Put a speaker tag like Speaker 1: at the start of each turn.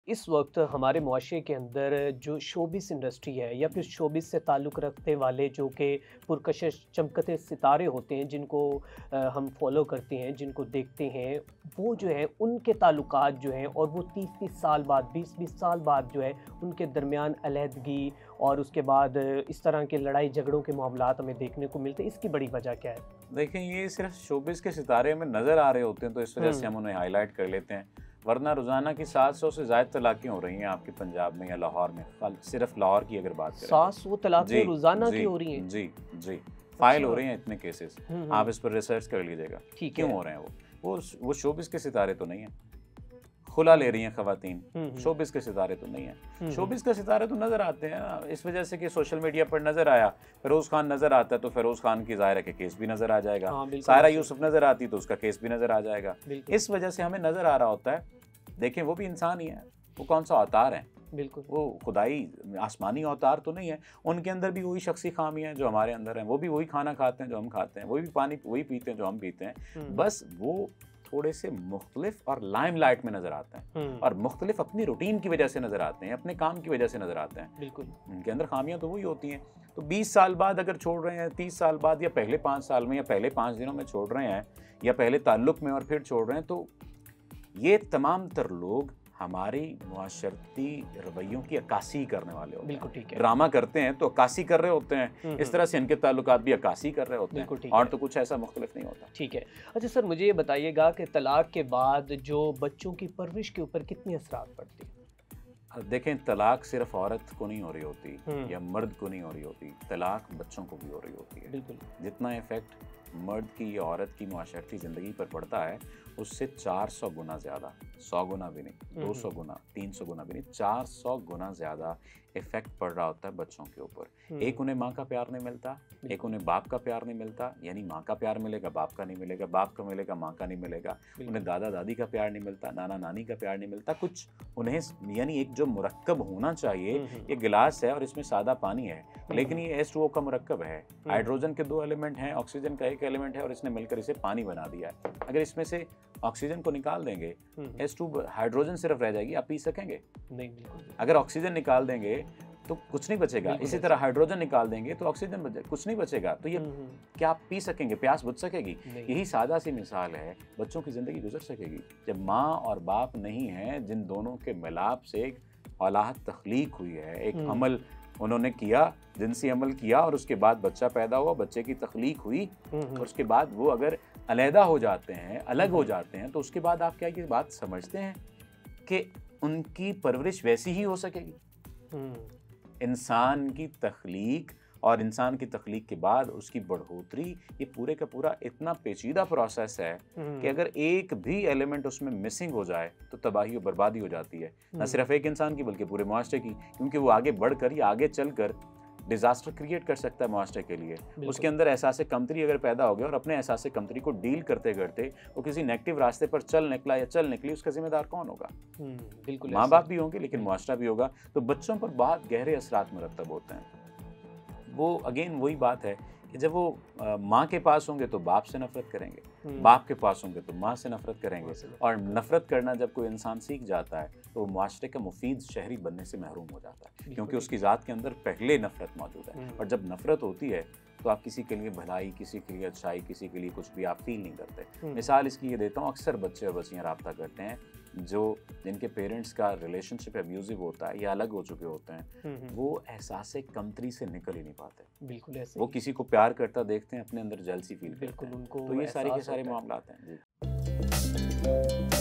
Speaker 1: इस वक्त हमारे मुआशरे के अंदर जो शोबिस इंडस्ट्री है या फिर शोबिस से ताल्लुक़ रखते वाले जो कि पुरकशिश चमकते सितारे होते हैं जिनको हम फॉलो करते हैं, जिनको देखते हैं, वो जो है उनके ताल्लुकात जो हैं और वो 30-30 साल बाद 20-20 साल बाद जो है उनके दरमियान अलहदगी और उसके बाद इस तरह के लड़ाई झगड़ों के मामलात हमें देखने को मिलते हैं। इसकी बड़ी वजह क्या है?
Speaker 2: देखें, ये सिर्फ शोबिस के सितारे में नज़र आ रहे होते हैं तो इस वजह से हम उन्हें हाईलाइट कर लेते हैं, वरना रोज़ाना की 700 से ज़ायद तलाक़ें हो रही हैं आपके पंजाब में या लाहौर में। सिर्फ लाहौर की अगर बात करें
Speaker 1: 700 तलाक़ें रोज़ाना की हो रही हैं?
Speaker 2: जी जी, फाइल हो रहे हैं इतने केसेस। आप इस पर रिसर्च कर लीजिएगा क्यों हो रहे हैं। वो शोबिस के सितारे तो नहीं है, खुला ले रही हैं ख़वातीन, शोबिस के सितारे तो नहीं है। शोबिस के सितारे तो नज़र आते हैं इस वजह से कि सोशल मीडिया पर नज़र आया, फिरोज़ खान नज़र आता है तो फिरोज़ खान की ज़ाहिर है कि केस भी नज़र आ जाएगा। सायरा यूसुफ नज़र आती तो उसका केस भी नज़र आ जाएगा। इस वजह से हमें नज़र आ रहा होता है। देखें, वो भी इंसान ही है, वो कौन सा अवतार है? बिल्कुल, वो खुदाई आसमानी अवतार तो नहीं है। उनके अंदर भी वही शख्सी खामियां जो हमारे अंदर हैं, वो भी वही खाना खाते हैं जो हम खाते हैं, वो भी पानी वही पीते हैं जो हम पीते हैं। बस वो थोड़े से मुख्तलिफ और लाइमलाइट में नजर आते हैं और मुख्तलिफ अपनी रूटीन की वजह से नजर आते हैं, अपने काम की वजह से नजर आते हैं। बिल्कुल, उनके अंदर खामियां तो वही होती हैं। तो 20 साल बाद अगर छोड़ रहे हैं, 30 साल बाद या पहले 5 साल में या पहले 5 दिनों में छोड़ रहे हैं या पहले ताल्लुक में और फिर छोड़ रहे हैं, तो ये तमाम तर लोग हमारी मुआशरती रवैयों की अक्कासी करने वाले होते हैं। बिल्कुल ठीक है। ड्रामा करते हैं तो अक्कासी कर रहे होते हैं, इस तरह से इनके ताल्लुकात भी अक्कासी कर रहे होते हैं और तो कुछ ऐसा मुख्तलिफ नहीं होता।
Speaker 1: ठीक है। अच्छा सर, मुझे ये बताइएगा कि तलाक के बाद जो बच्चों की परवरिश के ऊपर कितनी असरात पड़ती है?
Speaker 2: देखें, तलाक सिर्फ औरत को नहीं हो रही होती या मर्द को नहीं हो रही होती, तलाक बच्चों को भी हो रही होती है। बिल्कुल, जितना इफेक्ट मर्द की या औरत की मुआशरती ज़िंदगी पर पड़ता है उससे 400 गुना ज़्यादा, 100 गुना भी नहीं, 200 गुना, 300 गुना भी नहीं, 400 गुना ज़्यादा इफेक्ट पड़ रहा होता है बच्चों के ऊपर। एक उन्हें माँ का प्यार नहीं मिलता, एक उन्हें बाप का प्यार नहीं मिलता, यानी माँ का प्यार मिलेगा बाप का नहीं मिलेगा, बाप का मिलेगा माँ का नहीं मिलेगा, उन्हें दादा दादी का प्यार नहीं मिलता, नाना नानी का प्यार नहीं मिलता। कुछ उन्हें यानी एक जो मुरक्कब होना चाहिए, ये गिलास है और इसमें सादा पानी है लेकिन ये H2O का मुरक्कब है, हाइड्रोजन के 2 एलिमेंट हैं, ऑक्सीजन का 1 एलिमेंट है और इसने मिलकर इसे पानी बना दिया है। अगर इसमें से ऑक्सीजन को निकाल देंगे, H2 हाइड्रोजन सिर्फ रह जाएगी, आप पी सकेंगे? नहीं। अगर ऑक्सीजन निकाल देंगे तो कुछ नहीं बचेगा, इसी तरह हाइड्रोजन निकाल देंगे तो ऑक्सीजन बचे, कुछ नहीं बचेगा। तो ये क्या आप पी सकेंगे? प्यास बुझ सकेगी? यही सादा सी मिसाल है, बच्चों की ज़िंदगी गुजर सकेगी जब माँ और बाप नहीं हैं, जिन दोनों के मिलाप से एक औलाद तख्लीक हुई है, एक अमल उन्होंने किया, जिनसी अमल किया और उसके बाद बच्चा पैदा हुआ, बच्चे की तख्लीक हुई और उसके बाद वो अगर अलहदा हो जाते हैं, अलग हो जाते हैं, तो उसके बाद आप क्या ये बात समझते हैं कि उनकी परवरिश वैसी ही हो सकेगी? इंसान की तख्लीक और इंसान की तख्लीक के बाद उसकी बढ़ोतरी, ये पूरे का पूरा इतना पेचीदा प्रोसेस है कि अगर एक भी एलिमेंट उसमें मिसिंग हो जाए तो तबाही और बर्बादी हो जाती है, न सिर्फ एक इंसान की बल्कि पूरे मुआशरे की, क्योंकि वो आगे बढ़कर या आगे चलकर डिज़ास्टर क्रिएट कर सकता है मुआशरे के लिए। उसके अंदर एहसास कमतरी अगर पैदा हो गया और अपने एहसास कमतरी को डील करते करते वो किसी नेगेटिव रास्ते पर चल निकला या चल निकली, उसका जिम्मेदार कौन होगा? बिल्कुल, माँ बाप भी होंगे लेकिन मुआशरा भी होगा। तो बच्चों पर बहुत गहरे असरात मुरतब होते हैं। वो अगेन वही बात है कि जब वो माँ के पास होंगे तो बाप से नफरत करेंगे, बाप के पास होंगे तो माँ से नफरत करेंगे और नफरत करना जब कोई इंसान सीख जाता है तो मुआशरे का मुफीद शहरी बनने से महरूम हो जाता है, क्योंकि उसकी ज़ात के अंदर पहले नफरत मौजूद है। और जब नफरत होती है तो आप किसी के लिए भलाई, किसी के लिए अच्छाई, किसी के लिए कुछ भी आप फील नहीं करते। मिसाल इसकी ये देता हूँ, अक्सर बच्चे और बच्चियाँ रब्ता करते हैं जिनके पेरेंट्स का रिलेशनशिप अब्यूजिव होता है या अलग हो चुके होते हैं, वो एहसास कमतरी से निकल ही नहीं पाते। बिल्कुल ऐसे वो किसी को प्यार करता देखते हैं, अपने अंदर जेलसी फील करते हैं। तो ये सारे के सारे मामलात हैं जी।